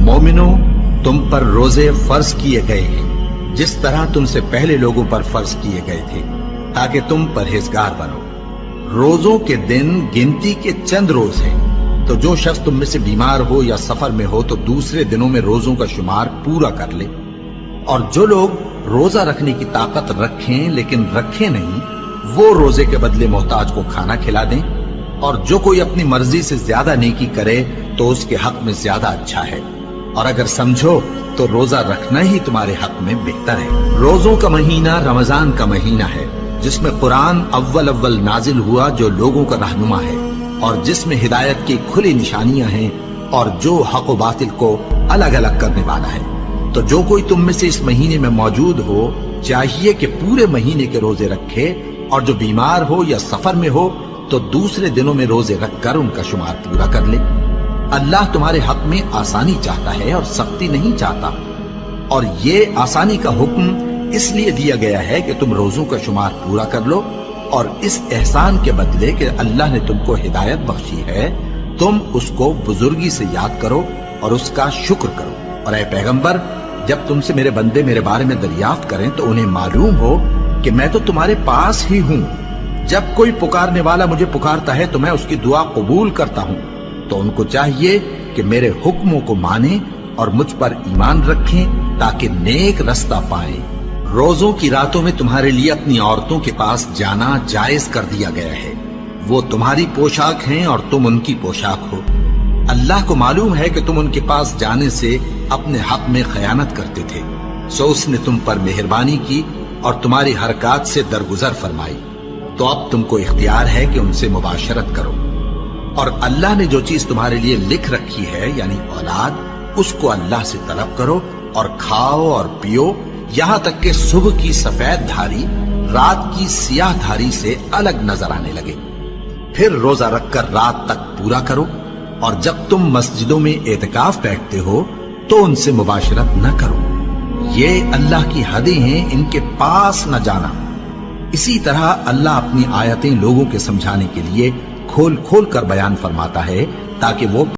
मोमिनो, तुम पर रोजे फर्ज किए गए हैं जिस तरह तुमसे पहले लोगों पर फर्ज किए गए थे, ताकि तुम परहेजगार बनो। रोजों के दिन गिनती के चंद रोज हैं, तो जो शख्स तुम में से बीमार हो या सफर में हो तो दूसरे दिनों में रोजों का शुमार पूरा कर ले। और जो लोग रोजा रखने की ताकत रखें लेकिन रखें नहीं, वो रोजे के बदले मोहताज को खाना खिला दें। और जो कोई अपनी मर्जी से ज्यादा नेकी करे तो उसके हक में ज्यादा अच्छा है। और अगर समझो तो रोजा रखना ही तुम्हारे हक में बेहतर है। रोजों का महीना रमजान का महीना है, जिसमें कुरान अव्वल नाजिल हुआ, जो लोगों का रहनुमा है और जिसमें हिदायत की खुली निशानियां हैं और जो हक व बातिल को अलग अलग करने वाला है। तो जो कोई तुम में से इस महीने में मौजूद हो, चाहिए कि पूरे महीने के रोजे रखे, और जो बीमार हो या सफर में हो तो दूसरे दिनों में रोजे रखकर उनका शुमार पूरा कर ले। अल्लाह तुम्हारे हक में आसानी चाहता है और सख्ती नहीं चाहता। और ये आसानी का हुक्म इसलिए दिया गया है कि तुम रोजों का शुमार पूरा कर लो, और इस एहसान के बदले कि अल्लाह ने तुमको हिदायत बख्शी है, तुम उसको बुजुर्गी से याद करो और उसका शुक्र करो। और ऐ पैगंबर, जब तुमसे मेरे बंदे मेरे बारे में दरियाफ्त करें तो उन्हें मालूम हो कि मैं तो तुम्हारे पास ही हूं। जब कोई पुकारने वाला मुझे पुकारता है तो मैं उसकी दुआ कबूल करता हूं। तो उनको चाहिए कि मेरे हुक्मों को माने और मुझ पर ईमान रखें, ताकि नेक रास्ता पाएं। रोजों की रातों में तुम्हारे लिए अपनी औरतों के पास जाना जायज कर दिया गया है। वो तुम्हारी पोशाक हैं और तुम उनकी पोशाक हो। अल्लाह को मालूम है कि तुम उनके पास जाने से अपने हक में खयानत करते थे, सो उसने तुम पर मेहरबानी की और तुम्हारी हरकत से दरगुजर फरमाई। तो अब तुमको इख्तियार है कि उनसे मुबाशरत करो। और अल्लाह ने जो चीज तुम्हारे लिए लिख रखी है, यानी औलाद, उसको अल्लाह से तलब करो और खाओ और पियो, यहां तक कि सुबह की सफेद धारी रात की सियाह धारी से अलग नजर आने लगे। फिर रोजा रखकर रात तक पूरा करो। और जब तुम मस्जिदों में एतकाफ बैठते हो तो उनसे मुबाशरत न करो। ये अल्लाह की हदें हैं, इनके पास न जाना। इसी तरह अल्लाह अपनी आयतें लोगों के समझाने के लिए खोल खोल कर बयान फरमाता है, ताकि वो